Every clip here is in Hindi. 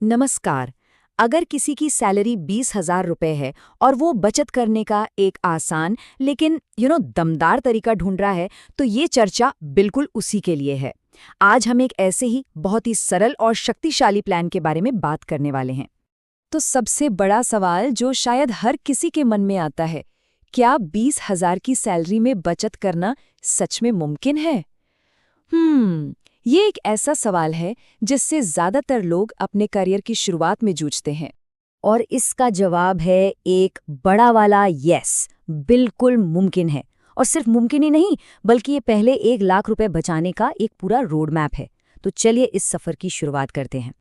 नमस्कार। अगर किसी की सैलरी 20,000 रुपए है और वो बचत करने का एक आसान लेकिन दमदार तरीका ढूंढ रहा है, तो ये चर्चा बिल्कुल उसी के लिए है। आज हम एक ऐसे ही बहुत ही सरल और शक्तिशाली प्लान के बारे में बात करने वाले हैं। तो सबसे बड़ा सवाल जो शायद हर किसी के मन में आता है, क्या 20,000 की सैलरी में बचत करना सच में मुमकिन है? ये एक ऐसा सवाल है जिससे ज्यादातर लोग अपने करियर की शुरुआत में जूझते हैं। और इसका जवाब है एक बड़ा वाला यस, बिल्कुल मुमकिन है। और सिर्फ मुमकिन ही नहीं, बल्कि ये पहले 1 लाख रुपए बचाने का एक पूरा रोड मैप है। तो चलिए इस सफर की शुरुआत करते हैं।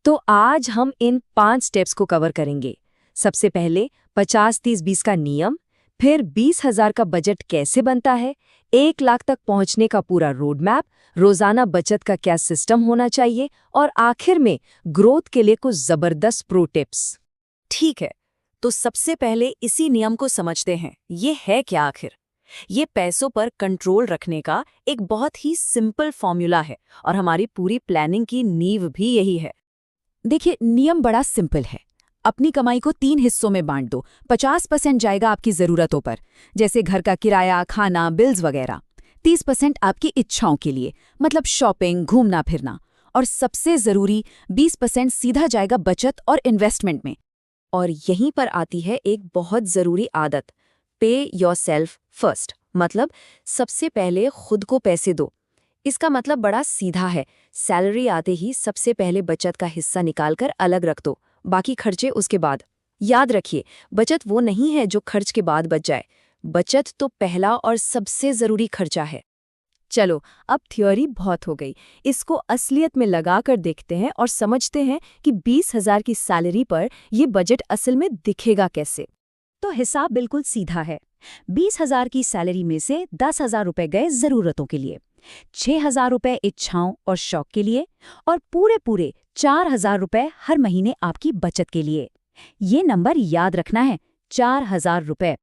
तो आज हम इन 5 स्टेप्स को कवर करेंगे। सबसे पहले 50-30-20 का नियम, फिर 20,000 का बजट कैसे बनता है, 1 लाख तक पहुंचने का पूरा रोड मैप, रोजाना बचत का क्या सिस्टम होना चाहिए, और आखिर में ग्रोथ के लिए कुछ जबरदस्त प्रो टिप्स। ठीक है, तो सबसे पहले इसी नियम को समझते हैं। ये है क्या आखिर? ये पैसों पर कंट्रोल रखने का एक बहुत ही सिंपल फॉर्मूला है और हमारी पूरी प्लानिंग की नींव भी यही है। देखिए, नियम बड़ा सिंपल है। अपनी कमाई को 3 हिस्सों में बांट दो। 50% जाएगा आपकी जरूरतों पर, जैसे घर का किराया, खाना, बिल्स वगैरह। 30% आपकी इच्छाओं के लिए, मतलब शॉपिंग, घूमना फिरना। और सबसे जरूरी 20% सीधा जाएगा बचत और इन्वेस्टमेंट में। और यहीं पर आती है एक बहुत जरूरी आदत, पे योरसेल्फ फर्स्ट। मतलब सबसे पहले खुद को पैसे दो। इसका मतलब बड़ा सीधा है, सैलरी आते ही सबसे पहले बचत का हिस्सा निकालकर अलग रख दो, बाकी खर्चे उसके बाद। याद रखिए, बचत वो नहीं है जो खर्च के बाद बच जाए। बचत तो पहला और सबसे जरूरी खर्चा है। चलो, अब थ्योरी बहुत हो गई। इसको असलियत में लगाकर देखते हैं और समझते हैं कि 20,000 की सैलरी पर ये बजट असल में दिखेगा कैसे। तो हिसाब बिल्कुल सीधा है। 20,000 की सैलरी में से 10,000 रुपए गए जरूरतों के लिए, 6,000 रुपए इच्छाओं और शौक के लिए, और पूरे 4,000 रुपए हर महीने आपकी बचत के लिए। ये नंबर याद रखना है, 4,000 रुपए।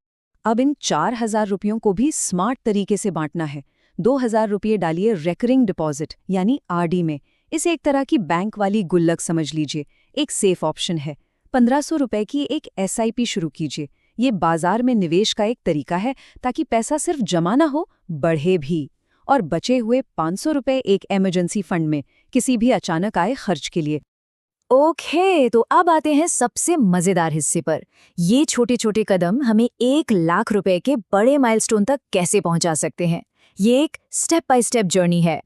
अब इन 4,000 रुपयों को भी स्मार्ट तरीके से बांटना है। 2,000 रुपये डालिए रेकरिंग डिपॉजिट यानी आरडी में। इसे एक तरह की बैंक वाली गुल्लक समझ लीजिए, एक सेफ ऑप्शन है। 1,500 रुपए की एक एसआईपी शुरू कीजिए। ये बाजार में निवेश का एक तरीका है, ताकि पैसा सिर्फ जमा ना हो, बढ़े भी। और बचे हुए 500 रुपए एक इमरजेंसी फंड में, किसी भी अचानक आए खर्च के लिए। ओके, तो अब आते हैं सबसे मजेदार हिस्से पर। ये छोटे छोटे कदम हमें 1 लाख रुपए के बड़े माइलस्टोन तक कैसे पहुंचा सकते हैं। ये एक स्टेप बाय स्टेप जर्नी है।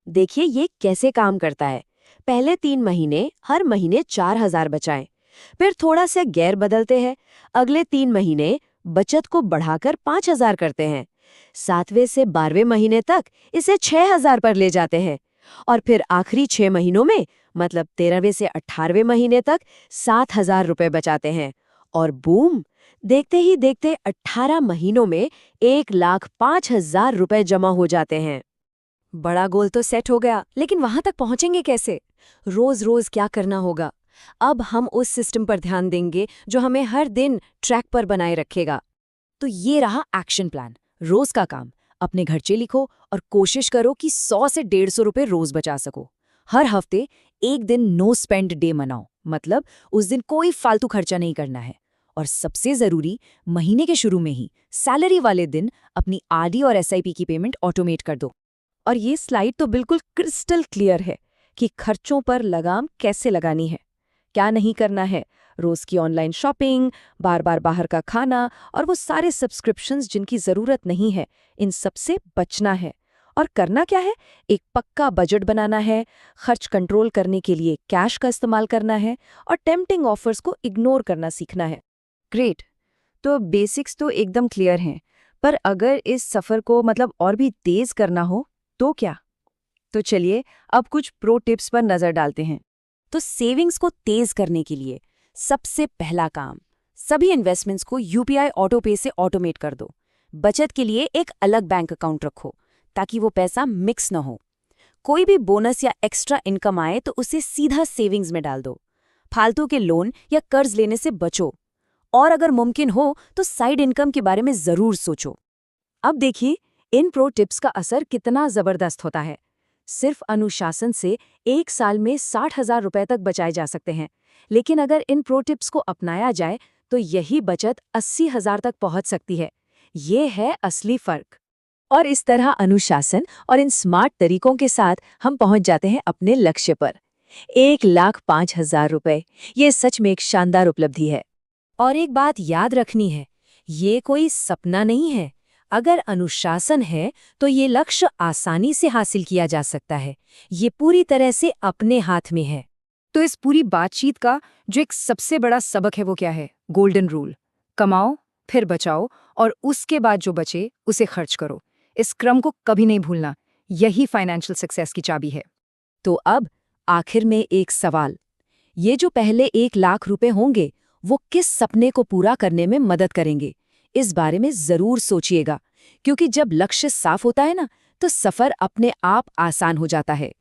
देखिए ये कैसे काम करता है। पहले 3 महीने हर महीने 4,000 बचाएं, फिर थोड़ा सा गैर बदलते हैं। अगले 3 महीने बचत को बढ़ाकर 5,000 करते हैं। 7वें से 12वें महीने तक इसे 6,000 पर ले जाते हैं। और फिर आखिरी 6 महीनों में, मतलब 13वें से 18वें महीने तक 7,000 रुपए बचाते हैं। और बूम, देखते ही देखते 18 महीनों में 1,05,000 रुपए जमा हो जाते हैं। बड़ा गोल तो सेट हो गया, लेकिन वहां तक पहुंचेंगे कैसे? रोज रोज क्या करना होगा? अब हम उस सिस्टम पर ध्यान देंगे जो हमें हर दिन ट्रैक पर बनाए रखेगा। तो ये रहा एक्शन प्लान। रोज का काम, अपने खर्चे लिखो और कोशिश करो कि 100 से 150 रुपए रोज बचा सको। हर हफ्ते एक दिन नो स्पेंड डे मनाओ, मतलब उस दिन कोई फालतू खर्चा नहीं करना है। और सबसे जरूरी, महीने के शुरू में ही सैलरी वाले दिन अपनी आरडी और एसआईपी की पेमेंट ऑटोमेट कर दो। और ये स्लाइड तो बिल्कुल क्रिस्टल क्लियर है कि खर्चों पर लगाम कैसे लगानी है। क्या नहीं करना है? रोज की ऑनलाइन शॉपिंग, बार बार बाहर का खाना और वो सारे सब्सक्रिप्शंस जिनकी जरूरत नहीं है, इन सब से बचना है। और करना क्या है? एक पक्का बजट बनाना है, खर्च कंट्रोल करने के लिए कैश का इस्तेमाल करना है, और टेम्पटिंग ऑफर्स को इग्नोर करना सीखना है। ग्रेट, तो बेसिक्स तो एकदम क्लियर हैं। पर अगर इस सफर को और भी तेज करना हो तो क्या? तो चलिए अब कुछ प्रो टिप्स पर नजर डालते हैं। तो सेविंग्स को तेज करने के लिए सबसे पहला काम, सभी इन्वेस्टमेंट्स को यूपीआई ऑटो पे से ऑटोमेट कर दो। बचत के लिए एक अलग बैंक अकाउंट रखो, ताकि वो पैसा मिक्स न हो। कोई भी बोनस या एक्स्ट्रा इनकम आए तो उसे सीधा सेविंग्स में डाल दो। फालतू के लोन या कर्ज लेने से बचो। और अगर मुमकिन हो तो साइड इनकम के बारे में जरूर सोचो। अब देखिए इन प्रो टिप्स का असर कितना जबरदस्त होता है। सिर्फ अनुशासन से 1 साल में 60,000 रुपए तक बचाए जा सकते हैं। लेकिन अगर इन प्रो टिप्स को अपनाया जाए तो यही बचत 80,000 तक पहुंच सकती है। ये है असली फर्क। और इस तरह अनुशासन और इन स्मार्ट तरीकों के साथ हम पहुंच जाते हैं अपने लक्ष्य पर। 1,05,000 रुपए, ये सच में एक शानदार उपलब्धि है। और एक बात याद रखनी है, ये कोई सपना नहीं है। अगर अनुशासन है तो ये लक्ष्य आसानी से हासिल किया जा सकता है। ये पूरी तरह से अपने हाथ में है। तो इस पूरी बातचीत का जो एक सबसे बड़ा सबक है वो क्या है? Golden rule. कमाओ, फिर बचाओ और उसके बाद जो बचे उसे खर्च करो। इस क्रम को कभी नहीं भूलना। यही फाइनेंशियल सक्सेस की चाबी है। तो अब आखिर में एक सवाल, ये जो पहले 1,00,000 रुपए होंगे वो किस सपने को पूरा करने में मदद करेंगे? इस बारे में जरूर सोचिएगा, क्योंकि जब लक्ष्य साफ होता है ना, तो सफर अपने आप आसान हो जाता है।